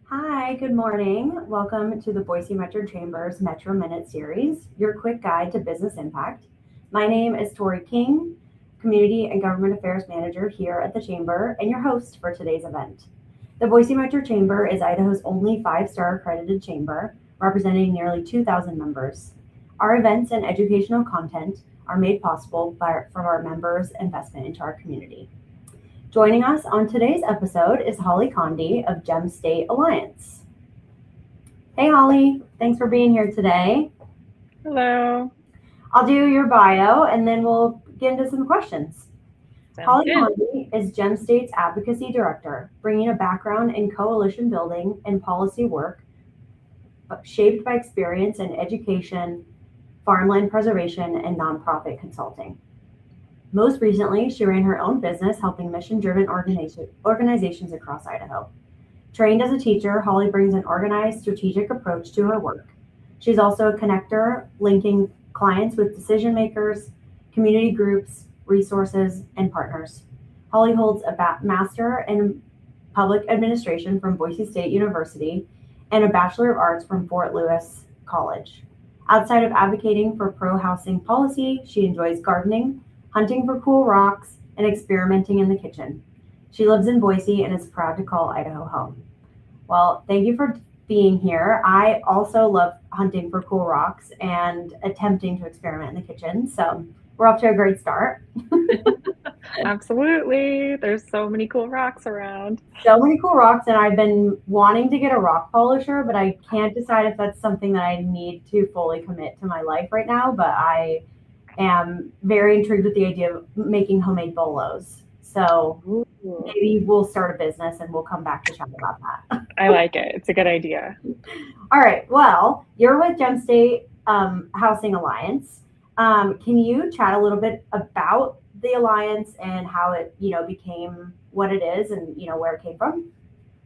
Hi, good morning. Welcome to the Boise Metro Chamber's Metro Minute series, your quick guide to business impact. My name is Tori King, Community and Government Affairs Manager here at the Chamber, and your host for today's event. The Boise Metro Chamber is Idaho's only five-star accredited chamber, representing nearly 2,000 members. Our events and educational content are made possible from our members' investment into our community. Joining us on today's episode is Hollie Conde of Gem State Alliance. Hey, Hollie, thanks for being here today. Hello. I'll do your bio and then we'll get into some questions. Sounds Hollie good. Conde is Gem State's Advocacy Director, bringing a background in coalition building and policy work shaped by experience in education, farmland preservation, and nonprofit consulting. Most recently, she ran her own business helping mission driven organizations across Idaho. Trained as a teacher, Hollie brings an organized, strategic approach to her work. She's also a connector, linking clients with decision makers, community groups, resources, and partners. Hollie holds a master in public administration from Boise State University and a Bachelor of Arts from Fort Lewis College. Outside of advocating for pro housing policy, she enjoys gardening, hunting for cool rocks, and experimenting in the kitchen. She lives in Boise and is proud to call Idaho home. Well, thank you for being here. I also love hunting for cool rocks and attempting to experiment in the kitchen. So we're off to a great start. Absolutely. There's so many cool rocks around. So many cool rocks, and I've been wanting to get a rock polisher, but I can't decide if that's something that I need to fully commit to my life right now. But I am very intrigued with the idea of making homemade bolos. So Ooh, maybe we'll start a business and we'll come back to chat about that. I like it. It's a good idea. All right. Well, you're with Gem State Housing Alliance. Can you chat a little bit about the alliance and how it, became what it is and where it came from?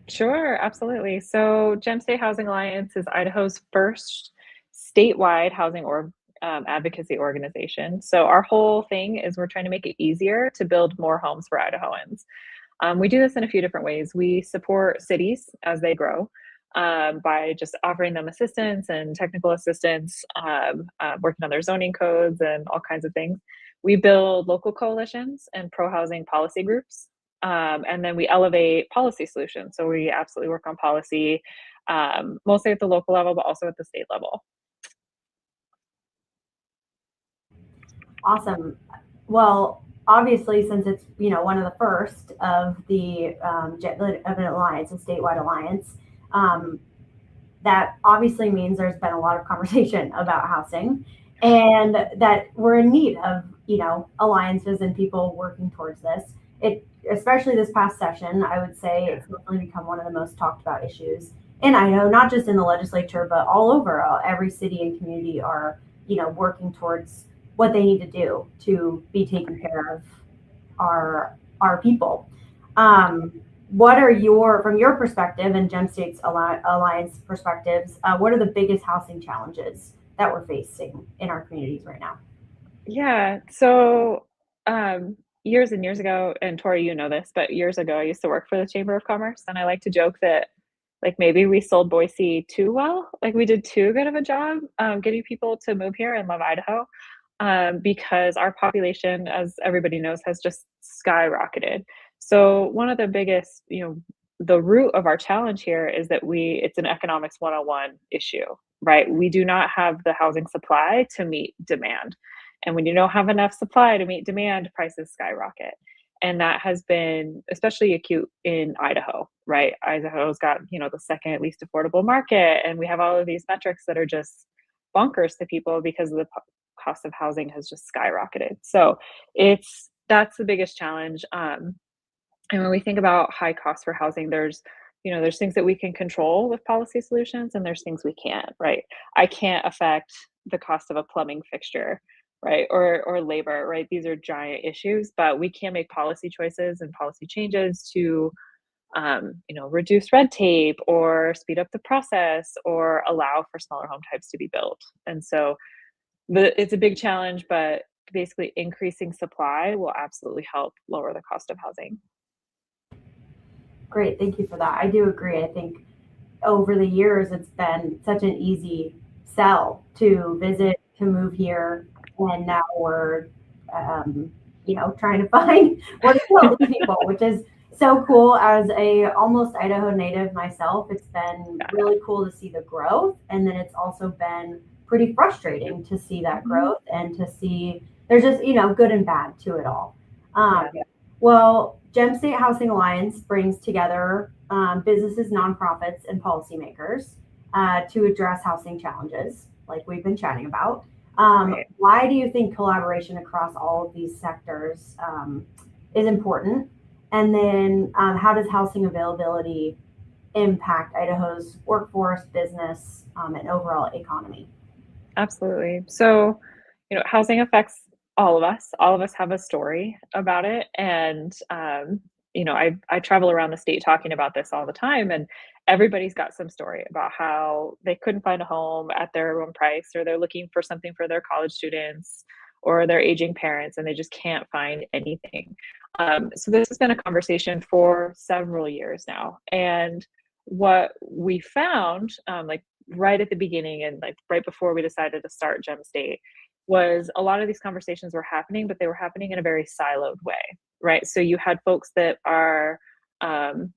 Sure, absolutely. So, Gem State Housing Alliance is Idaho's first statewide housing or advocacy organization. So, our whole thing is we're trying to make it easier to build more homes for Idahoans. We do this in a few different ways. We support cities as they grow by just offering them assistance and technical assistance, working on their zoning codes and all kinds of things. We build local coalitions and pro housing policy groups. And then we elevate policy solutions. So we absolutely work on policy, mostly at the local level, but also at the state level. Awesome. Well, obviously, since it's one of the first of the of an alliance, a statewide alliance, um, that obviously means there's been a lot of conversation about housing, and that we're in need of alliances and people working towards this. It especially this past session, I would say Yeah. it's definitely become one of the most talked about issues in Idaho, not just in the legislature, but all over. Every city and community are working towards what they need to do to be taking care of our people. Um, what are from your perspective and Gem State's Alliance perspectives, what are the biggest housing challenges that we're facing in our communities right now? Yeah. So years and years ago, and Tori, you know this, but years ago, I used to work for the Chamber of Commerce. And I like to joke that like maybe we sold Boise too well. Like we did too good of a job getting people to move here and love Idaho because our population, as everybody knows, has just skyrocketed. So one of the biggest, the root of our challenge here is that it's an economics 101 issue, right? We do not have the housing supply to meet demand. And when you don't have enough supply to meet demand, prices skyrocket. And that has been especially acute in Idaho, right? Idaho's got, the second least affordable market. And we have all of these metrics that are just bonkers to people because of the cost of housing has just skyrocketed. So that's the biggest challenge. And when we think about high costs for housing, there's things that we can control with policy solutions, and there's things we can't. Right? I can't affect the cost of a plumbing fixture, right? Or labor, right? These are giant issues, but we can make policy choices and policy changes to reduce red tape or speed up the process or allow for smaller home types to be built. And so it's a big challenge, but basically increasing supply will absolutely help lower the cost of housing. Great, thank you for that. I do agree. I think over the years, it's been such an easy sell to visit, to move here, and now we're, um, trying to find where to tell these people, which is so cool. As a almost Idaho native myself, it's been really cool to see the growth, and then it's also been pretty frustrating to see that Mhm. growth and to see there's just good and bad to it all. Um, Yeah, well, Gem State Housing Alliance brings together businesses, nonprofits, and policymakers to address housing challenges, like we've been chatting about. right. Why do you think collaboration across all of these sectors is important? And then, how does housing availability impact Idaho's workforce, business, and overall economy? Absolutely. So, housing affects all of us. All of us have a story about it, and I travel around the state talking about this all the time, and everybody's got some story about how they couldn't find a home at their own price, or they're looking for something for their college students or their aging parents, and they just can't find anything. So this has been a conversation for several years now, and what we found, like right at the beginning and like right before we decided to start Gem State, was a lot of these conversations were happening, but they were happening in a very siloed way, right? So you had folks that are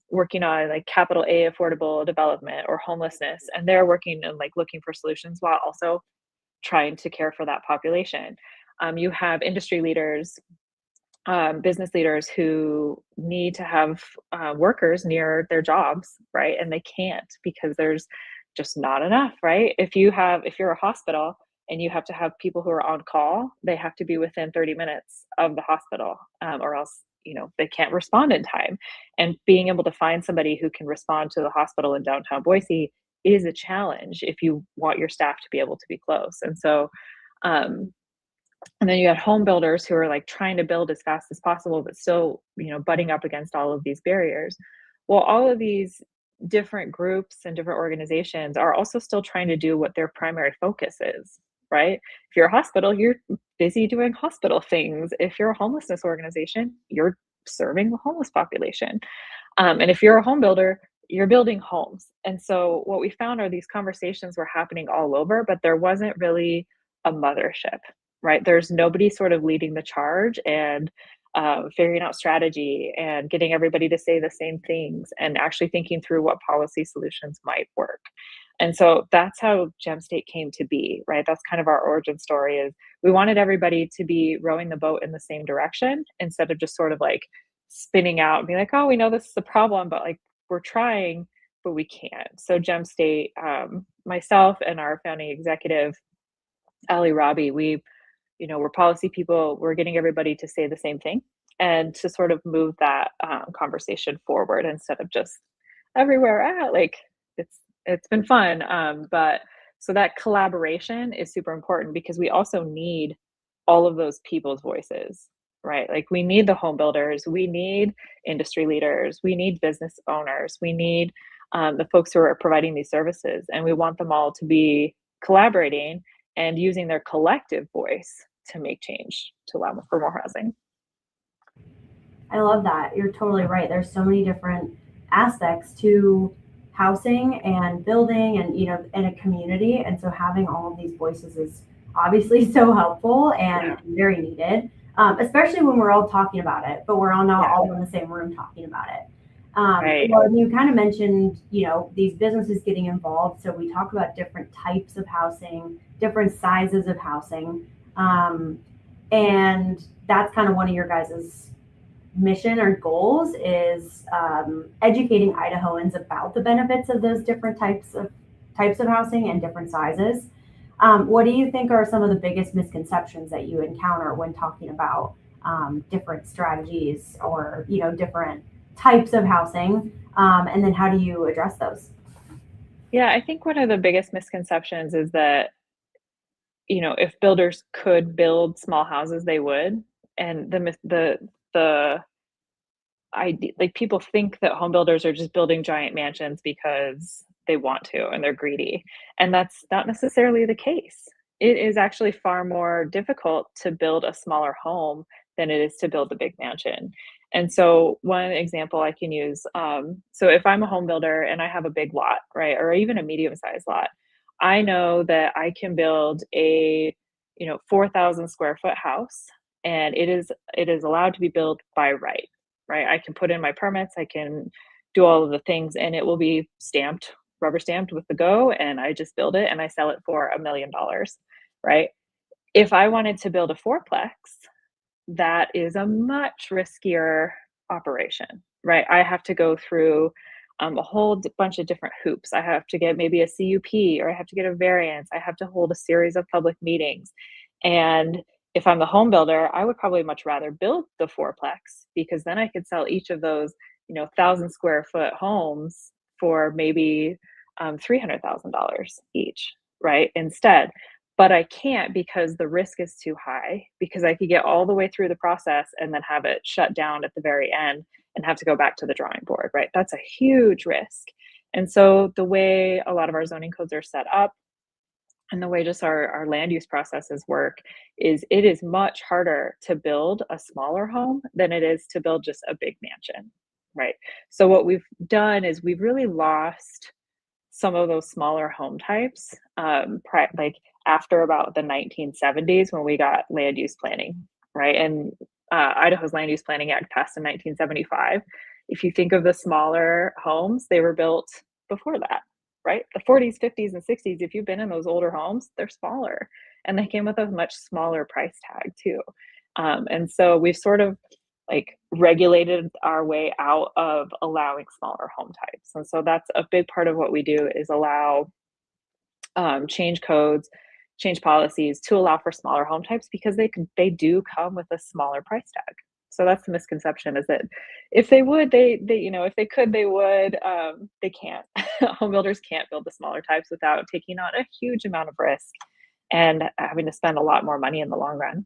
working on like capital A affordable development or homelessness, and they're working and like looking for solutions while also trying to care for that population. You have industry leaders, business leaders who need to have workers near their jobs, right? And they can't because there's just not enough, right? If you're a hospital and you have to have people who are on call, they have to be within 30 minutes of the hospital, or else they can't respond in time. And being able to find somebody who can respond to the hospital in downtown Boise is a challenge if you want your staff to be able to be close. And so um, and then you had home builders who are like trying to build as fast as possible, but still, butting up against all of these barriers. Well, all of these different groups and different organizations are also still trying to do what their primary focus is, right? If you're a hospital, you're busy doing hospital things. If you're a homelessness organization, you're serving the homeless population. And if you're a home builder, you're building homes. And so what we found are these conversations were happening all over, but there wasn't really a mothership, right? There's nobody sort of leading the charge and figuring out strategy and getting everybody to say the same things and actually thinking through what policy solutions might work. And so that's how Gem State came to be, right? That's kind of our origin story is we wanted everybody to be rowing the boat in the same direction instead of just sort of like spinning out and being like, oh, we know this is a problem, but like we're trying, but we can't. So Gem State, myself and our founding executive, Ali Rabi, we're policy people. We're getting everybody to say the same thing and to sort of move that conversation forward instead of just everywhere at like it's been fun. But so that collaboration is super important because we also need all of those people's voices, right? Like we need the home builders, we need industry leaders, we need business owners, we need the folks who are providing these services, and we want them all to be collaborating and using their collective voice to make change to allow for more housing. I love that. You're totally right. There's so many different aspects to housing and building and in a community. And so having all of these voices is obviously so helpful and Yeah, very needed, especially when we're all talking about it, but we're all not yeah, all in the same room talking about it. right. Well, you kind of mentioned, these businesses getting involved. So we talk about different types of housing, different sizes of housing. Um, and that's kind of one of your guys's mission or goals is educating Idahoans about the benefits of those different types of housing and different sizes. What do you think are some of the biggest misconceptions that you encounter when talking about different strategies or different types of housing, and then how do you address those? Yeah, I think one of the biggest misconceptions is that, if builders could build small houses, they would. And the like people think that home builders are just building giant mansions because they want to and they're greedy. And that's not necessarily the case. It is actually far more difficult to build a smaller home than it is to build a big mansion. And so one example I can use, so if I'm a home builder and I have a big lot, right, or even a medium-sized lot, I know that I can build a, 4,000 square foot house, and it is allowed to be built by right, right? I can put in my permits, I can do all of the things, and it will be stamped, rubber stamped with the go, and I just build it and I sell it for $1 million, right? If I wanted to build a fourplex, that is a much riskier operation, right? I have to go through a whole bunch of different hoops. I have to get maybe a CUP, or I have to get a variance. I have to hold a series of public meetings. And if I'm the home builder, I would probably much rather build the fourplex, because then I could sell each of those, 1,000 square foot homes for maybe $300,000 each, right? Instead. But I can't, because the risk is too high, because I could get all the way through the process and then have it shut down at the very end and have to go back to the drawing board, right? That's a huge risk. And so the way a lot of our zoning codes are set up, and the way just our land use processes work, is it is much harder to build a smaller home than it is to build just a big mansion, right? So what we've done is we've really lost some of those smaller home types, like after about the 1970s, when we got land use planning, right? And Idaho's Land Use Planning Act passed in 1975. If you think of the smaller homes, they were built before that, right? The 40s, 50s, and 60s, if you've been in those older homes, they're smaller, and they came with a much smaller price tag too. And so we've sort of like regulated our way out of allowing smaller home types. And so that's a big part of what we do, is allow, change codes, change policies to allow for smaller home types, because they do come with a smaller price tag. So that's the misconception, is that if they would, if they could, they would. They can't. Home builders can't build the smaller types without taking on a huge amount of risk and having to spend a lot more money in the long run.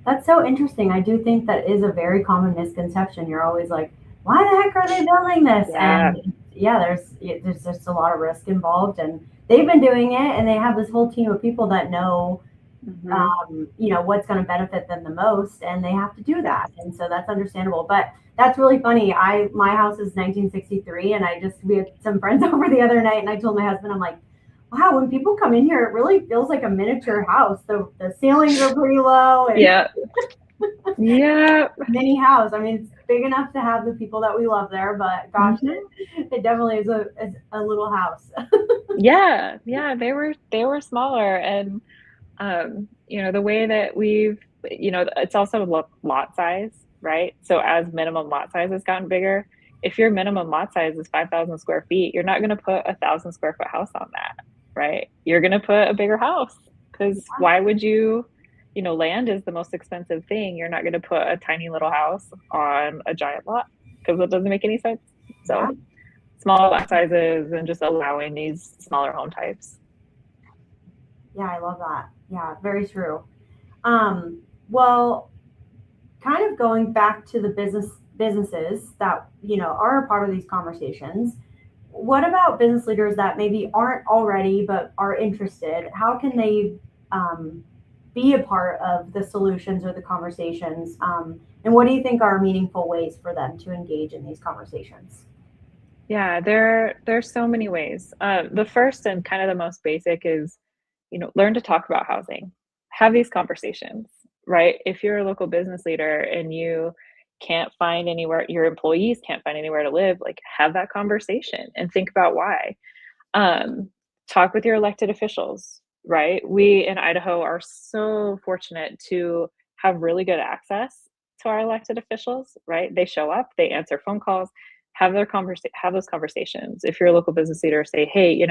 That's so interesting. I do think that is a very common misconception. You're always like, why the heck are they building this? Yeah. And yeah, there's just a lot of risk involved, and they've been doing it, and they have this whole team of people that know, Hmm. what's going to benefit them the most, and they have to do Yes. that. And so that's understandable. But that's really funny. My house is 1963, and we had some friends over the other night, and I told my husband, I'm like, wow, when people come in here, it really feels like a miniature house. The ceilings are pretty low, and Yeah. Yeah. mini house. I mean, it's big enough to have the people that we love there, but gosh, Hmm. it definitely is a little house. Yeah. Yeah. They were smaller, and the way that it's also lot size, right? So as minimum lot size has gotten bigger, if your minimum lot size is 5,000 square feet, you're not going to put 1,000 square foot house on that, right? You're going to put a bigger house, because why would you? Land is the most expensive thing. You're not going to put a tiny little house on a giant lot, because it doesn't make any sense. Yeah, So smaller lot sizes and just allowing these smaller home types. yeah, I love that. Yeah, very true. Well, kind of going back to the businesses that are a part of these conversations. What about business leaders that maybe aren't already but are interested? How can they um, be a part of the solutions or the conversations? And what do you think are meaningful ways for them to engage in these conversations? Yeah, there's so many ways. The first and kind of the most basic is, learn to talk about housing. Have these conversations, right? If you're a local business leader and you can't find anywhere, your employees can't find anywhere to live, like, have that conversation and think about why. Um, Talk with your elected officials, right? We in Idaho are so fortunate to have really good access to our elected officials, right? They show up, they answer phone calls, have those conversations. If you're a local business leader, say, hey,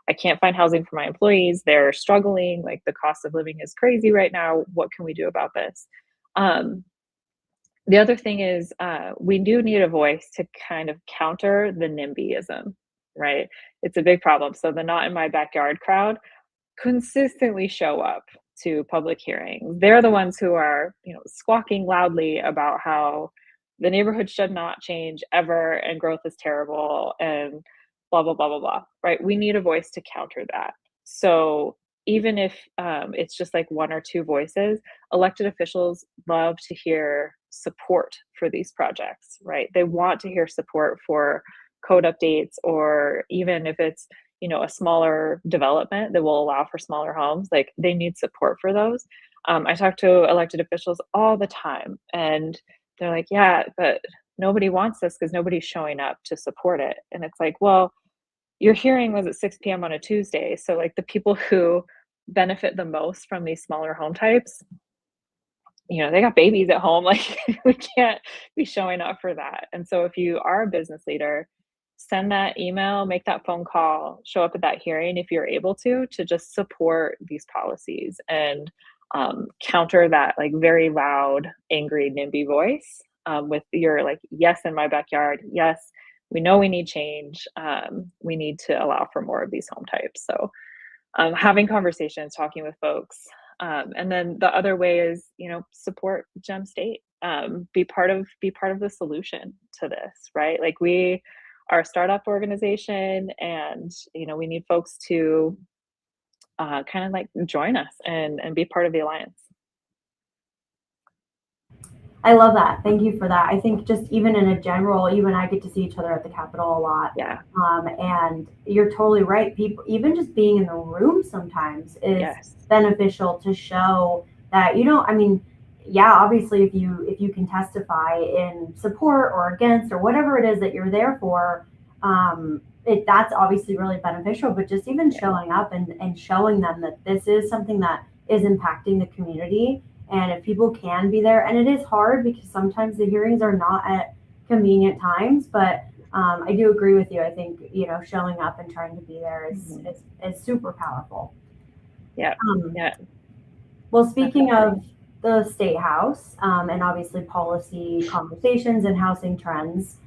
I can't find housing for my employees. They're struggling. Like, the cost of living is crazy right now. What can we do about this? Um, the other thing is, we do need a voice to kind of counter the NIMBYism, right? It's a big problem. So the not in my backyard crowd consistently show up to public hearings. They're the ones who are, squawking loudly about how the neighborhood should not change ever and growth is terrible and blah, blah, blah, blah, blah, right? We need a voice to counter that. So even if it's just like one or two voices, elected officials love to hear support for these projects, right? They want to hear support for code updates, or even if it's, a smaller development that will allow for smaller homes, like they need support for those. I talk to elected officials all the time, and they're like, yeah, but nobody wants this because nobody's showing up to support it. And it's like, well, your hearing was at 6 p.m. on a Tuesday. So, like, the people who benefit the most from these smaller home types, they got babies at home. Like, we can't be showing up for that. And so, if you are a business leader, send that email, make that phone call, show up at that hearing if you're able to just support these policies and counter that like very loud, angry, NIMBY voice with your like, yes, in my backyard. Yes, we know we need change. We need to allow for more of these home types. So having conversations, talking with folks. And then the other way is, support Gem State. Be part of the solution to this, right? Like we are a startup organization, and we need folks to kind of like join us and be part of the alliance. I love that. Thank you for that. I think just even in a general, you and I get to see each other at the Capitol a lot. Yeah. And you're totally right. People, even just being in the room sometimes is Yes. beneficial to show that, I mean, yeah, obviously if you can testify in support or against or whatever it is that you're there for, that's obviously really beneficial, but just even showing up and showing them that this is something that is impacting the community. And if people can be there, and it is hard because sometimes the hearings are not at convenient times, but I do agree with you. I think, showing up and trying to be there is super powerful. Yeah. Yeah. Well, speaking of the State House and obviously policy conversations and housing trends,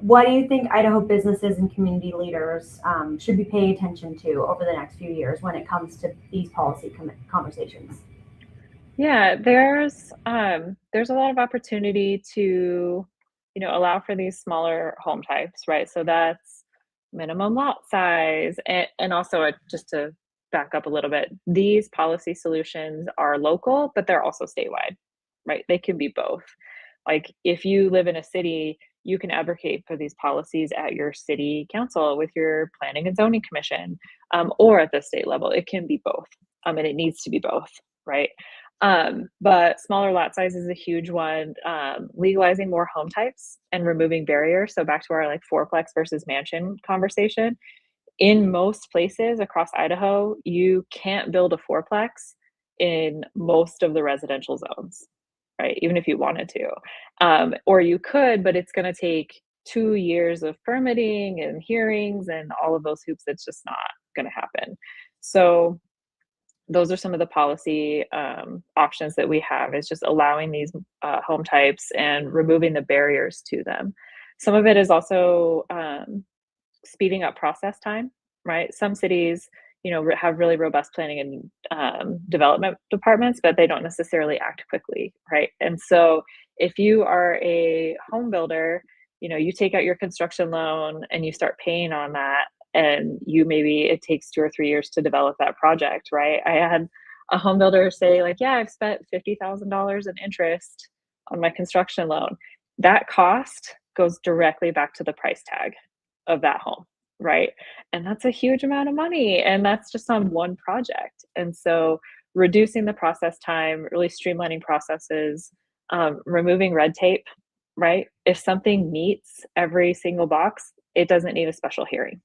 what do you think Idaho businesses and community leaders should be paying attention to over the next few years when it comes to these policy conversations? Yeah, there's a lot of opportunity to, allow for these smaller home types, right? So that's minimum lot size, and also just to back up a little bit, these policy solutions are local, but they're also statewide, right? They can be both. Like if you live in a city, you can advocate for these policies at your city council with your planning and zoning commission, or at the state level. It can be both, and it needs to be both, right? But smaller lot size is a huge one. Legalizing more home types and removing barriers. So back to our like fourplex versus mansion conversation. In most places across Idaho, you can't build a fourplex in most of the residential zones, right? Even if you wanted to. Or you could, but it's going to take 2 years of permitting and hearings and all of those hoops. That's just not going to happen. So those are some of the policy options that we have, is just allowing these home types and removing the barriers to them. Some of it is also speeding up process time, right? Some cities, have really robust planning and development departments, but they don't necessarily act quickly, right? And so if you are a home builder, you take out your construction loan and you start paying on that, and maybe it takes 2 or 3 years to develop that project, right? I had a home builder say like, yeah, I've spent $50,000 in interest on my construction loan. That cost goes directly back to the price tag of that home, right? And that's a huge amount of money, and that's just on one project. And so reducing the process time, really streamlining processes, removing red tape, right? If something meets every single box, it doesn't need a special hearing.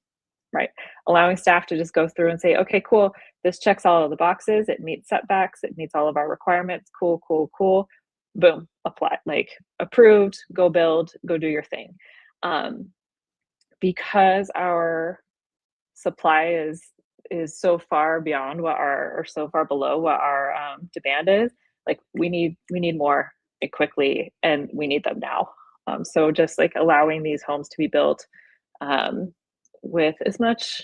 Right. Allowing staff to just go through and say, okay, cool. This checks all of the boxes. It meets setbacks. It meets all of our requirements. Cool, cool, cool. Boom, apply, like approved, go build, go do your thing. Because our supply is so far beyond or so far below what our demand is, like we need more quickly, and we need them now. So just like allowing these homes to be built with as much,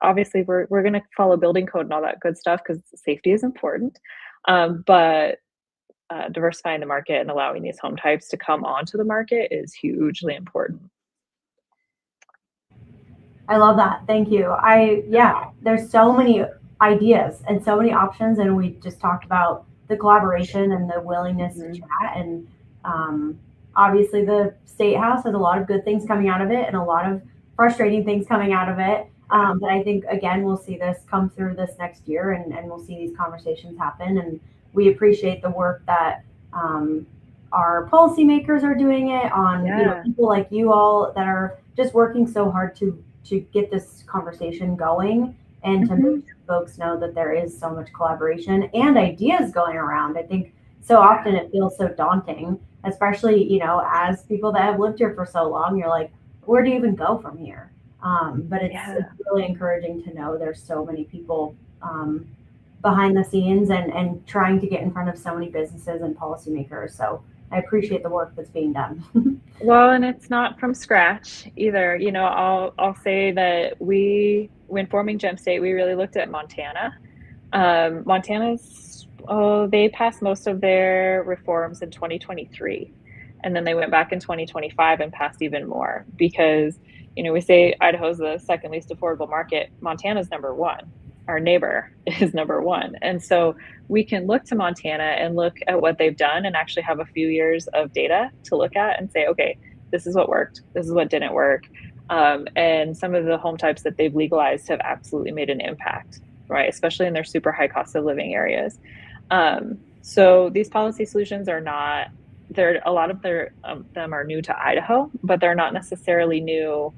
obviously we're going to follow building code and all that good stuff because safety is important. But diversifying the market and allowing these home types to come onto the market is hugely important. I love that. Thank you. There's so many ideas and so many options, and we just talked about the collaboration and the willingness to chat. And Obviously, the state house has a lot of good things coming out of it and a lot of frustrating things coming out of it. But I think, again, we'll see this come through this next year, and we'll see these conversations happen. And we appreciate the work that our policymakers are doing it on, people like you all that are just working so hard to get this conversation going and to make sure folks know that there is so much collaboration and ideas going around. I think so often it feels so daunting, especially, as people that have lived here for so long, you're like, where do you even go from here? But it's really encouraging to know there's so many people behind the scenes and trying to get in front of so many businesses and policymakers. So I appreciate the work that's being done. Well, and it's not from scratch either. I'll say that when forming Gem State, we really looked at Montana. Montana's, they passed most of their reforms in 2023. And then they went back in 2025 and passed even more because, we say Idaho's the second least affordable market. Montana's number one. Our neighbor is number one. And so we can look to Montana and look at what they've done and actually have a few years of data to look at and say, okay, this is what worked. This is what didn't work. And some of the home types that they've legalized have absolutely made an impact, right? Especially in their super high cost of living areas. So these policy solutions are not, a lot of them are new to Idaho, but they're not necessarily new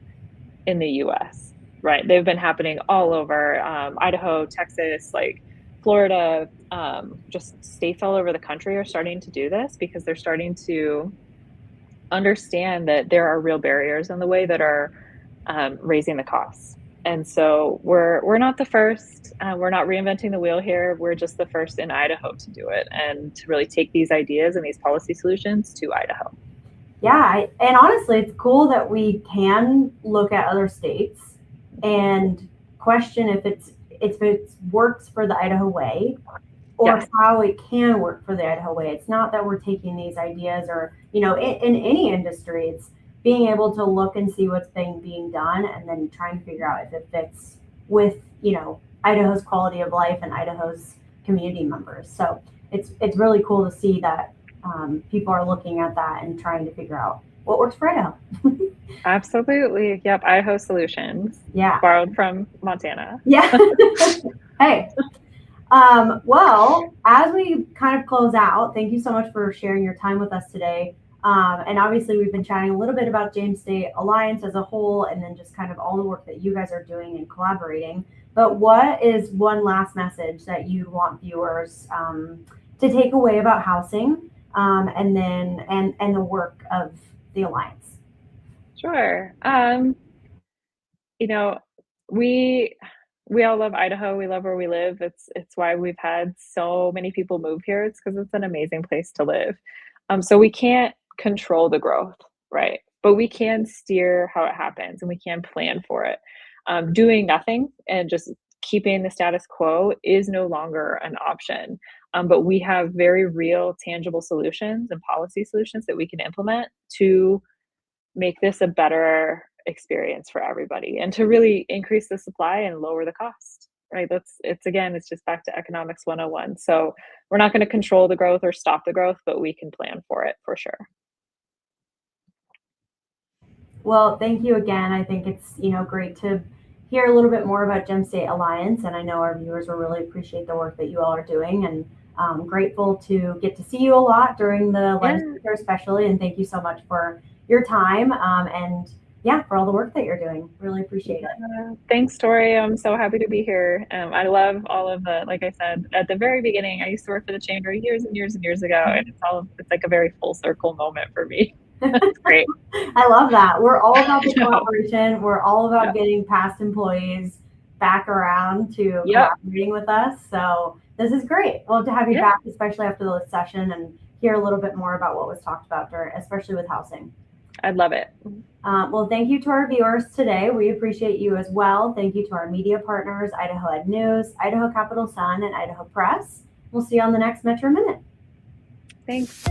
in the US, right? They've been happening all over Idaho, Texas, like Florida, just states all over the country are starting to do this because they're starting to understand that there are real barriers in the way that are raising the costs. And so we're not the first, we're not reinventing the wheel here. We're just the first in Idaho to do it and to really take these ideas and these policy solutions to Idaho. Yeah, and honestly, it's cool that we can look at other states and question if it works for the Idaho way or how it can work for the Idaho way. It's not that we're taking these ideas or, in any industry, it's being able to look and see what's being done and then trying to figure out if it fits with, Idaho's quality of life and Idaho's community members. So it's really cool to see that people are looking at that and trying to figure out what works for Idaho. Absolutely. Yep. Idaho solutions. Yeah. Borrowed from Montana. Yeah. Hey. Well, as we kind of close out, thank you so much for sharing your time with us today. And obviously we've been chatting a little bit about Gem State Alliance as a whole, and then just kind of all the work that you guys are doing and collaborating. But what is one last message that you want viewers to take away about housing, and the work of the Alliance? Sure. We all love Idaho. We love where we live. It's why we've had so many people move here. It's because it's an amazing place to live. So we can't control the growth, right? But we can steer how it happens and we can plan for it. Doing nothing and just keeping the status quo is no longer an option. But we have very real, tangible solutions and policy solutions that we can implement to make this a better experience for everybody and to really increase the supply and lower the cost, right? It's just back to economics 101. So we're not going to control the growth or stop the growth, but we can plan for it for sure. Well, thank you again. I think it's, great to hear a little bit more about Gem State Alliance. And I know our viewers will really appreciate the work that you all are doing, and grateful to get to see you a lot during the legislature especially. And thank you so much for your time and for all the work that you're doing. Really appreciate it. Thanks, Tori. I'm so happy to be here. I love all of like I said, at the very beginning, I used to work for the chamber years and years and years ago. And it's like a very full circle moment for me. That's great. I love that. We're all about the collaboration. We're all about getting past employees back around to collaborating with us. So this is great. We'll have to have you back, especially after the session, and hear a little bit more about what was talked about especially with housing. I'd love it. Well, thank you to our viewers today. We appreciate you as well. Thank you to our media partners, Idaho Ed News, Idaho Capital Sun, and Idaho Press. We'll see you on the next Metro Minute. Thanks.